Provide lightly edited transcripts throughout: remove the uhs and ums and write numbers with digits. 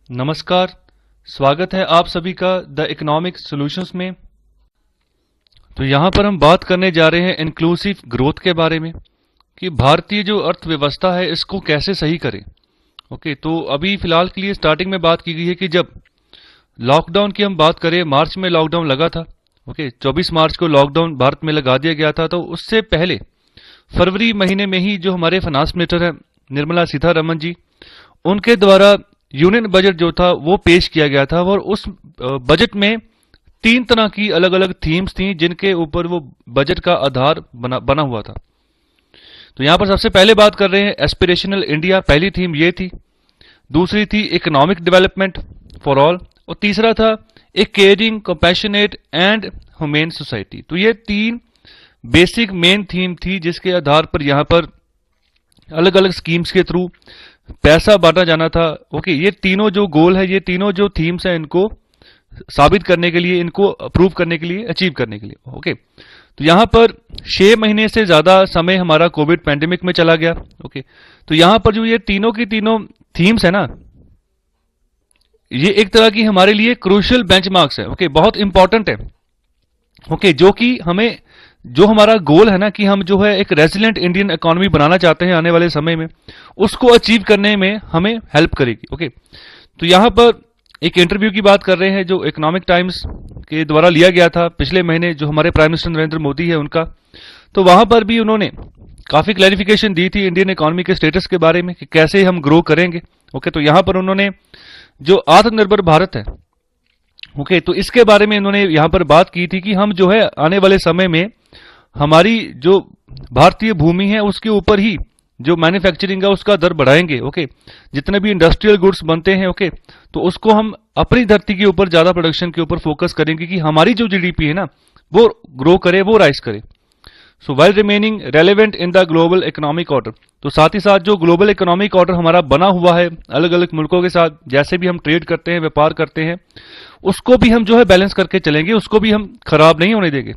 नमस्कार। स्वागत है आप सभी का द इकोनॉमिक सॉल्यूशंस में। तो यहाँ पर हम बात करने जा रहे हैं इंक्लूसिव ग्रोथ के बारे में कि भारतीय जो अर्थव्यवस्था है इसको कैसे सही करें। ओके, तो अभी फिलहाल के लिए स्टार्टिंग में बात की गई है कि जब लॉकडाउन की हम बात करें, मार्च में लॉकडाउन लगा था। ओके, 24 मार्च को लॉकडाउन भारत में लगा दिया गया था। तो उससे पहले फरवरी महीने में ही जो हमारे फाइनेंस मिनिस्टर है निर्मला सीतारमण जी, उनके द्वारा यूनियन बजट जो था वो पेश किया गया था और उस बजट में 3 तरह की अलग अलग थीम्स थी जिनके ऊपर वो बजट का आधार बना हुआ था। तो यहां पर सबसे पहले बात कर रहे हैं एस्पिरेशनल इंडिया, पहली थीम ये थी। दूसरी थी इकोनॉमिक डेवलपमेंट फॉर ऑल, और तीसरा था a caring, compassionate and humane society. तो ये 3 बेसिक मेन थीम थी जिसके आधार पर यहां पर अलग अलग स्कीम्स के थ्रू पैसा बांटा जाना था। ओके, ये तीनों जो गोल है, ये तीनों जो थीम्स हैं, इनको साबित करने के लिए, इनको अप्रूव करने के लिए, अचीव करने के लिए। ओके, तो यहां पर 6 महीने से ज्यादा समय हमारा कोविड पैंडेमिक में चला गया। ओके, तो यहां पर जो ये तीनों की तीनों थीम्स है ना, ये एक तरह की हमारे लिए क्रूशियल बेंचमार्क्स है। ओके, बहुत इंपॉर्टेंट है। ओके, जो कि हमें, जो हमारा गोल है ना कि हम जो है एक रेजिलिएंट इंडियन इकोनॉमी बनाना चाहते हैं आने वाले समय में, उसको अचीव करने में हमें हेल्प करेगी। ओके, तो यहां पर एक इंटरव्यू की बात कर रहे हैं जो इकोनॉमिक टाइम्स के द्वारा लिया गया था पिछले महीने, जो हमारे प्राइम मिनिस्टर नरेंद्र मोदी है उनका। तो वहां पर भी उन्होंने काफी क्लैरिफिकेशन दी थी इंडियन इकोनॉमी के स्टेटस के बारे में कि कैसे हम ग्रो करेंगे। ओके, तो यहां पर उन्होंने जो आत्मनिर्भर भारत है, ओके, तो इसके बारे में इन्होंने यहां पर बात की थी कि हम जो है आने वाले समय में हमारी जो भारतीय भूमि है उसके ऊपर ही जो मैन्युफैक्चरिंग है उसका दर बढ़ाएंगे। ओके, जितने भी इंडस्ट्रियल गुड्स बनते हैं, ओके, तो उसको हम अपनी धरती के ऊपर ज्यादा प्रोडक्शन के ऊपर फोकस करेंगे कि हमारी जो जीडीपी है ना वो ग्रो करे, वो राइज करे। So while remaining relevant in the global economic order. तो साथ ही साथ जो ग्लोबल इकोनॉमिक ऑर्डर हमारा बना हुआ है अलग अलग मुल्कों के साथ, जैसे भी हम ट्रेड करते हैं, व्यापार करते हैं, उसको भी हम जो है बैलेंस करके चलेंगे, उसको भी हम खराब नहीं होने देंगे।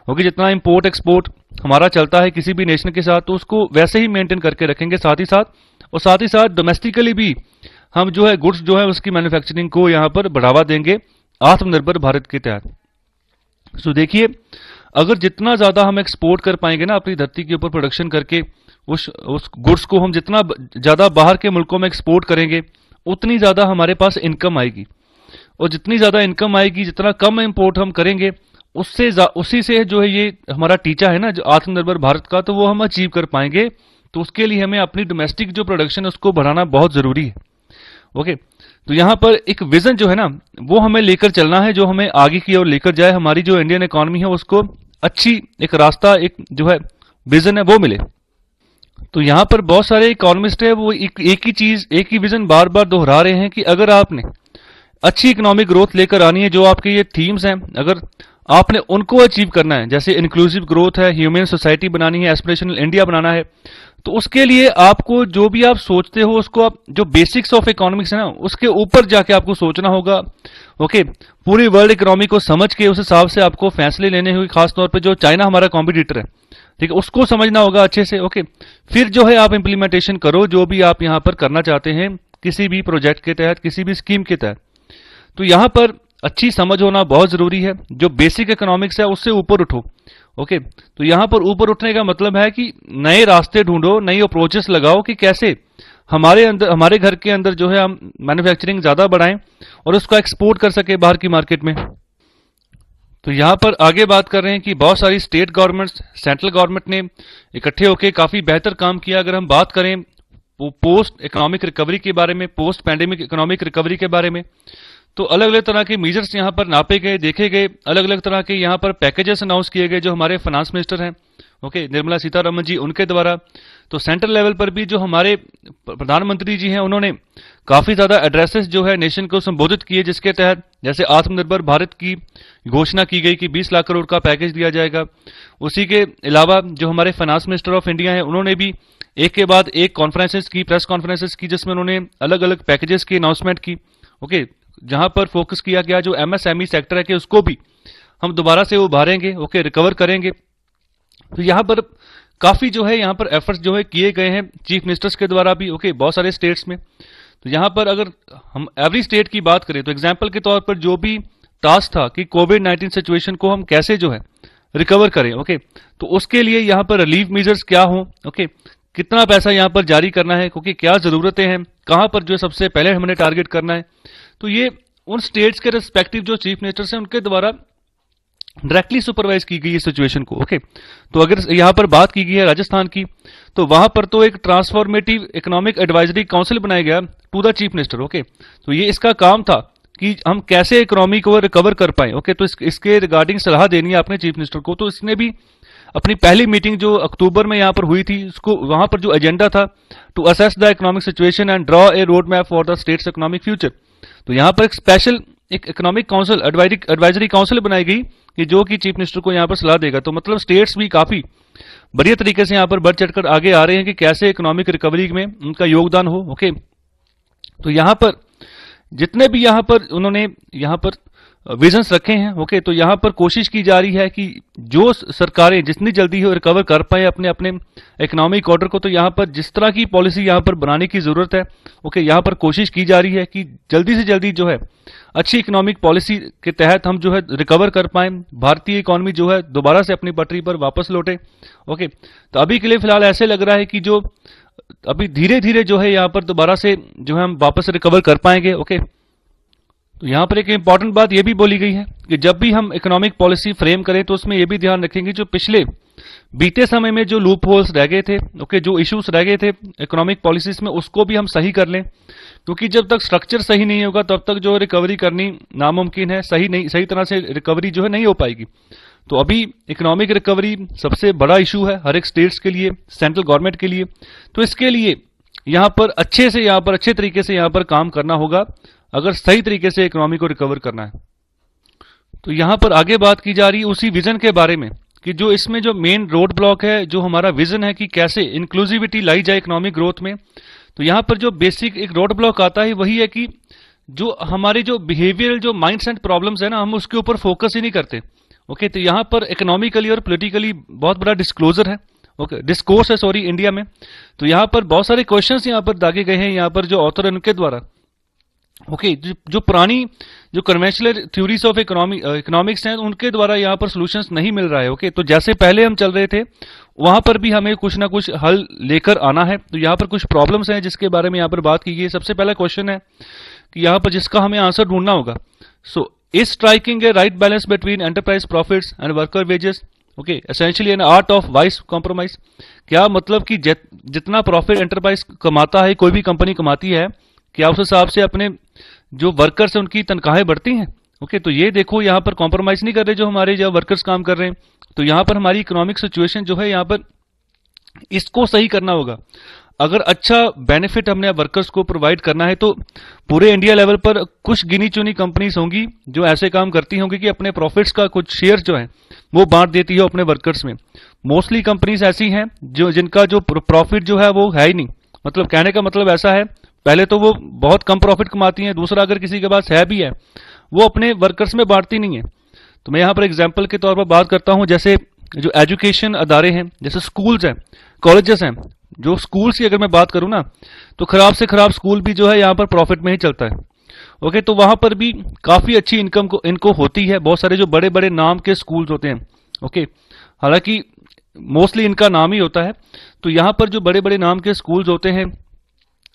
ओके, जितना इंपोर्ट एक्सपोर्ट हमारा चलता है किसी भी नेशन के साथ, तो उसको वैसे ही मेंटेन करके रखेंगे साथ ही साथ डोमेस्टिकली भी हम जो है गुड्स जो है उसकी मैन्युफैक्चरिंग को यहां पर बढ़ावा देंगे आत्मनिर्भर भारत के तहत। सो देखिए, अगर जितना ज्यादा हम एक्सपोर्ट कर पाएंगे ना अपनी धरती के ऊपर प्रोडक्शन करके, उस गुड्स को हम जितना ज्यादा बाहर के मुल्कों में एक्सपोर्ट करेंगे, उतनी ज्यादा हमारे पास इनकम आएगी। और जितनी ज्यादा इनकम आएगी, जितना कम इंपोर्ट हम करेंगे, उसी से जो है ये हमारा टीचा है ना जो आत्मनिर्भर भारत का, तो वो हम अचीव कर पाएंगे। तो उसके लिए हमें अपनी डोमेस्टिक जो प्रोडक्शन है उसको बढ़ाना बहुत जरूरी है। ओके, तो यहां पर एक विजन जो है ना वो हमें लेकर चलना है, जो हमें आगे की ओर लेकर जाए, हमारी जो इंडियन इकोनॉमी है उसको अच्छी एक रास्ता, एक जो है विजन है वो मिले। तो यहां पर बहुत सारे इकोनॉमिस्ट है वो एक ही चीज, एक ही विजन बार बार दोहरा रहे हैं कि अगर आपने अच्छी इकोनॉमिक ग्रोथ लेकर आनी है, जो आपके ये थीम्स हैं, अगर आपने उनको अचीव करना है, जैसे इंक्लूसिव ग्रोथ है, ह्यूमन सोसाइटी बनानी है, एस्पिरेशनल इंडिया बनाना है, तो उसके लिए आपको जो भी आप सोचते हो उसको आप जो बेसिक्स ऑफ इकोनॉमिक्स है ना उसके ऊपर जाके आपको सोचना होगा। ओके, पूरी वर्ल्ड इकोनॉमी को समझ के उस हिसाब से आपको फैसले लेने होंगे, खासतौर पे जो चाइना हमारा कॉम्पिटिटर है, ठीक है, उसको समझना होगा अच्छे से। ओके, फिर जो है आप इंप्लीमेंटेशन करो जो भी आप यहां पर करना चाहते हैं किसी भी प्रोजेक्ट के तहत, किसी भी स्कीम के तहत। तो यहां पर अच्छी समझ होना बहुत जरूरी है। जो बेसिक इकोनॉमिक्स है उससे ऊपर उठो। ओके, तो यहां पर ऊपर उठने का मतलब है कि नए रास्ते ढूंढो, नई अप्रोचेस लगाओ कि कैसे हमारे अंदर, हमारे घर के अंदर जो है हम मैन्युफैक्चरिंग ज्यादा बढ़ाएं और उसको एक्सपोर्ट कर सके बाहर की मार्केट में। तो यहां पर आगे बात कर रहे हैं कि बहुत सारी स्टेट गवर्नमेंट्स, सेंट्रल गवर्नमेंट ने इकट्ठे होकर काफी बेहतर काम किया। अगर हम बात करें पोस्ट इकोनॉमिक रिकवरी के बारे में, पोस्ट पैंडेमिक इकोनॉमिक रिकवरी के बारे में, तो अलग अलग तरह के मेजर्स यहां पर नापे गए, देखे गए, अलग अलग तरह के यहां पर पैकेजेस अनाउंस किए गए जो हमारे फाइनेंस मिनिस्टर हैं, ओके, निर्मला सीतारमण जी, उनके द्वारा। तो सेंट्रल लेवल पर भी जो हमारे प्रधानमंत्री जी हैं उन्होंने काफी ज्यादा एड्रेसेस जो है नेशन को संबोधित किए, जिसके तहत जैसे आत्मनिर्भर भारत की घोषणा की गई कि 20 लाख करोड़ का पैकेज दिया जाएगा। उसी के अलावा जो हमारे फाइनेंस मिनिस्टर ऑफ इंडिया है उन्होंने भी एक के बाद एक कॉन्फ्रेंसेस की, प्रेस कॉन्फ्रेंसेस की, जिसमें उन्होंने अलग अलग पैकेजेस की अनाउंसमेंट की। ओके, जहां पर फोकस किया गया जो एमएसएमई सेक्टर है कि उसको भी हम दोबारा से उभारेंगे, ओके, रिकवर करेंगे। तो यहां पर काफी जो है यहां पर एफर्ट्स जो है किए गए हैं चीफ मिनिस्टर्स के द्वारा भी, ओके, बहुत सारे स्टेट्स में। तो यहां पर अगर हम एवरी स्टेट की बात करें तो एग्जाम्पल के तौर पर जो भी टास्क था कि कोविड-19 सिचुएशन को हम कैसे जो है रिकवर करें, ओके, तो उसके लिए यहाँ पर रिलीफ मेजर्स क्या हो, ओके, कितना पैसा यहाँ पर जारी करना है, क्योंकि क्या जरूरतें हैं, कहां पर जो है सबसे पहले हमने टारगेट करना है। तो ये उन स्टेट्स के रिस्पेक्टिव जो चीफ मिनिस्टर्स हैं उनके द्वारा डायरेक्टली सुपरवाइज की गई है सिचुएशन को, ओके। तो अगर यहाँ पर बात की गई है राजस्थान की, तो वहां पर तो एक ट्रांसफॉर्मेटिव इकोनॉमिक एडवाइजरी काउंसिल बनाया गया to the chief minister, okay. तो ये इसका काम था कि हम कैसे इकोनॉमी को रिकवर कर पाए, ओके। तो इसके रिगार्डिंग सलाह देनी है आपने चीफ मिनिस्टर को। तो इसने भी अपनी पहली मीटिंग जो अक्टूबर में यहां पर हुई थी, उसको वहां पर जो एजेंडा था to assess the economic situation and draw a road map for the state's economic future. तो यहां पर एक स्पेशल एक इकोनॉमिक काउंसिल एडवाइजरी काउंसिल बनाई गई कि जो कि चीफ मिनिस्टर को यहां पर सलाह देगा। तो मतलब स्टेट्स भी काफी बढ़िया तरीके से यहां पर बढ़ चढ़कर आगे आ रहे हैं कि कैसे इकोनॉमिक रिकवरी में उनका योगदान हो, ओके। तो यहां पर जितने भी यहां पर उन्होंने यहां पर विजन्स रखे हैं, ओके, तो यहां पर कोशिश की जा रही है कि जो सरकारें जितनी जल्दी हो रिकवर कर पाए अपने अपने इकोनॉमिक ऑर्डर को। तो यहां पर जिस तरह की पॉलिसी यहां पर बनाने की जरूरत है, ओके, यहां पर कोशिश की जा रही है कि जल्दी से जल्दी जो है अच्छी इकोनॉमिक पॉलिसी के तहत हम जो है रिकवर कर पाए, भारतीय इकोनॉमी जो है दोबारा से अपनी पटरी पर वापस लौटे, ओके। तो अभी के लिए फिलहाल ऐसे लग रहा है कि जो अभी धीरे धीरे जो है यहां पर दोबारा से जो है हम वापस रिकवर कर पाएंगे, ओके। तो यहां पर एक इंपॉर्टेंट बात यह भी बोली गई है कि जब भी हम इकोनॉमिक पॉलिसी फ्रेम करें तो उसमें यह भी ध्यान रखेंगे जो पिछले बीते समय में जो लूप होल्स रह गए थे, ओके, जो इश्यूज रह गए थे इकोनॉमिक पॉलिसीज में, उसको भी हम सही कर लें, क्योंकि जब तक स्ट्रक्चर सही नहीं होगा तब तक जो रिकवरी करनी नामुमकिन है, सही तरह से रिकवरी जो है नहीं हो पाएगी। तो अभी इकोनॉमिक रिकवरी सबसे बड़ा इशू है हर एक स्टेट्स के लिए, सेंट्रल गवर्नमेंट के लिए। तो इसके लिए यहां पर अच्छे तरीके से यहां पर काम करना होगा अगर सही तरीके से इकोनॉमी को रिकवर करना है। तो यहां पर आगे बात की जा रही है उसी विजन के बारे में कि जो इसमें जो मेन रोड ब्लॉक है, जो हमारा विजन है कि कैसे इंक्लूसिविटी लाई जाए इकोनॉमिक ग्रोथ में। तो यहां पर जो बेसिक एक रोड ब्लॉक आता है वही है कि जो हमारे जो बिहेवियरल जो माइंडसेट प्रॉब्लम्स है ना, हम उसके ऊपर फोकस ही नहीं करते, ओके। तो यहां पर इकोनॉमिकली और पॉलिटिकली बहुत बड़ा डिस्क्लोजर है, ओके, डिस्कोर्स है, सॉरी, इंडिया में। तो यहां पर बहुत सारे क्वेश्चंस यहां पर दागे गए हैं, यहां पर जो ऑथर है उनके द्वारा, ओके, जो पुरानी जो कन्वेंशनल थ्योरीज ऑफ इकोनॉमिक्स हैं उनके द्वारा यहां पर सॉल्यूशंस नहीं मिल रहा है, ओके। तो जैसे पहले हम चल रहे थे वहां पर भी हमें कुछ ना कुछ हल लेकर आना है। तो यहां पर कुछ प्रॉब्लम्स हैं जिसके बारे में यहां पर बात की गई है। सबसे पहला क्वेश्चन है कि यहां पर जिसका हमें आंसर ढूंढना होगा, so is striking A right balance between enterprise profits and worker wages, okay, essentially an art of vice compromise. क्या मतलब कि जितना प्रॉफिट एंटरप्राइज कमाता है, कोई भी कंपनी कमाती है, क्या उस हिसाब से अपने जो वर्कर्स हैं उनकी तनख्वाहें बढ़ती हैं, ओके। तो ये देखो यहां पर कॉम्प्रोमाइज नहीं कर रहे जो हमारे जो वर्कर्स काम कर रहे हैं। तो यहां पर हमारी इकोनॉमिक सिचुएशन जो है यहां पर इसको सही करना होगा। अगर अच्छा बेनिफिट हमने वर्कर्स को प्रोवाइड करना है तो पूरे इंडिया लेवल पर कुछ गिनी चुनी कंपनीज होंगी जो ऐसे काम करती होंगी कि अपने प्रॉफिट्स का कुछ शेयर जो है वो बांट देती है अपने वर्कर्स में। मोस्टली कंपनीज ऐसी हैं जो जिनका जो प्रॉफिट जो है वो है ही नहीं। मतलब कहने का मतलब ऐसा है, पहले तो वो बहुत कम प्रॉफिट कमाती हैं, दूसरा अगर किसी के पास है भी है वो अपने वर्कर्स में बांटती नहीं है। तो मैं यहां पर एग्जाम्पल के तौर पर बात करता हूं, जैसे जो एजुकेशन अदारे हैं, जैसे स्कूल्स हैं, कॉलेजेस हैं। जो स्कूल्स की अगर मैं बात करूं ना, तो खराब से खराब स्कूल भी जो है यहां पर प्रॉफिट में ही चलता है, ओके। तो वहां पर भी काफी अच्छी इनकम इनको होती है। बहुत सारे जो बड़े बड़े नाम के स्कूल्स होते हैं, ओके, हालांकि मोस्टली इनका नाम ही होता है। तो यहां पर जो बड़े बड़े नाम के स्कूल्स होते हैं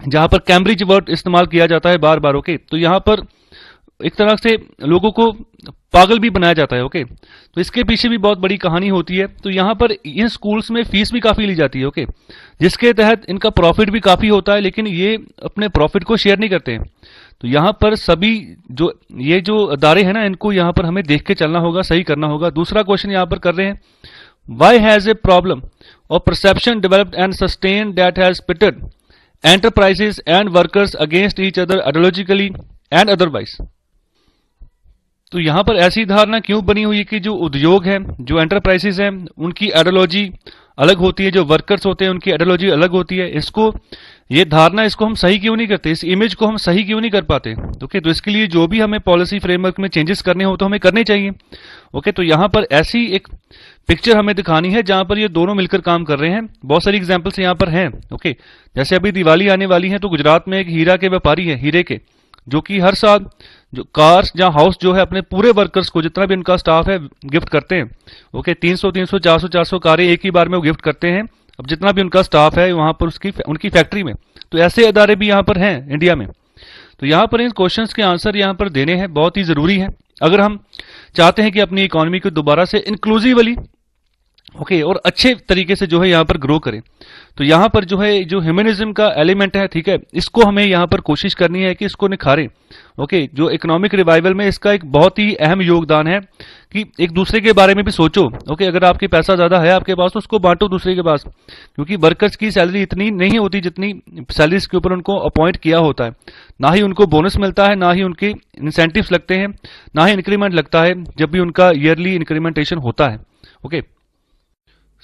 जहां पर कैम्ब्रिज वर्ड इस्तेमाल किया जाता है बार बार, ओके, तो यहां पर एक तरह से लोगों को पागल भी बनाया जाता है, ओके। तो इसके पीछे भी बहुत बड़ी कहानी होती है। तो यहां पर इन स्कूल्स में फीस भी काफी ली जाती है, ओके, जिसके तहत इनका प्रॉफिट भी काफी होता है, लेकिन ये अपने प्रॉफिट को शेयर नहीं करते हैं। तो यहां पर सभी जो ये जो अदारे हैं ना, इनको यहां पर हमें देख के चलना होगा, सही करना होगा। दूसरा क्वेश्चन यहां पर कर रहे हैं, वाई हैज ए प्रॉब्लम और perception developed and sustain that has pitted enterprises and workers against each other ideologically and otherwise। तो यहां पर ऐसी धारणा क्यों बनी हुई है कि जो उद्योग है, जो एंटरप्राइजेस हैं, उनकी आइडियोलॉजी अलग होती है, जो वर्कर्स होते हैं उनकी आइडियोलॉजी अलग होती है। ये धारणा इसको हम सही क्यों नहीं करते, इस इमेज को हम सही क्यों नहीं कर पाते? ओके, तो इसके लिए जो भी हमें पॉलिसी फ्रेमवर्क में चेंजेस करने हो तो हमें करने चाहिए। ओके, तो यहाँ पर ऐसी एक पिक्चर हमें दिखानी है जहां पर ये दोनों मिलकर काम कर रहे हैं। बहुत सारी एग्जांपल्स यहाँ पर हैं। ओके, जैसे अभी दिवाली आने वाली है तो गुजरात में एक हीरा के व्यापारी है, हीरे के, जो कि हर साल जो कार्स या हाउस जो है अपने पूरे वर्कर्स को, जितना भी उनका स्टाफ है, गिफ्ट करते हैं। ओके, 300 300 400 कारें एक ही बार में वो गिफ्ट करते हैं, अब जितना भी उनका स्टाफ है वहां पर उनकी फैक्ट्री में। तो ऐसे अदारे भी यहाँ पर हैं इंडिया में। तो यहाँ पर इन क्वेश्चंस के आंसर यहाँ पर देने हैं, बहुत ही जरूरी है अगर हम चाहते हैं कि अपनी इकोनॉमी को दोबारा से इंक्लूसिवली ओके और अच्छे तरीके से जो है यहाँ पर ग्रो करें। तो यहाँ पर जो है जो ह्यूमनिज्म का एलिमेंट है, ठीक है, इसको हमें यहाँ पर कोशिश करनी है कि इसको निखारें। ओके, जो इकोनॉमिक रिवाइवल में इसका एक बहुत ही अहम योगदान है कि एक दूसरे के बारे में भी सोचो। ओके, अगर आपके पैसा ज्यादा है आपके पास तो उसको बांटो दूसरे के पास, क्योंकि वर्कर्स की सैलरी इतनी नहीं होती जितनी सैलरीज के ऊपर उनको अपॉइंट किया होता है। ना ही उनको बोनस मिलता है, ना ही उनके इंसेंटिव्स लगते हैं, ना ही इंक्रीमेंट लगता है जब भी उनका ईयरली इंक्रीमेंटेशन होता है। ओके,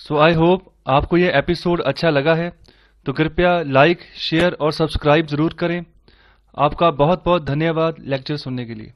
सो आई होप आपको ये एपिसोड अच्छा लगा है, तो कृपया लाइक, शेयर और सब्सक्राइब जरूर करें। आपका बहुत बहुत धन्यवाद लेक्चर सुनने के लिए।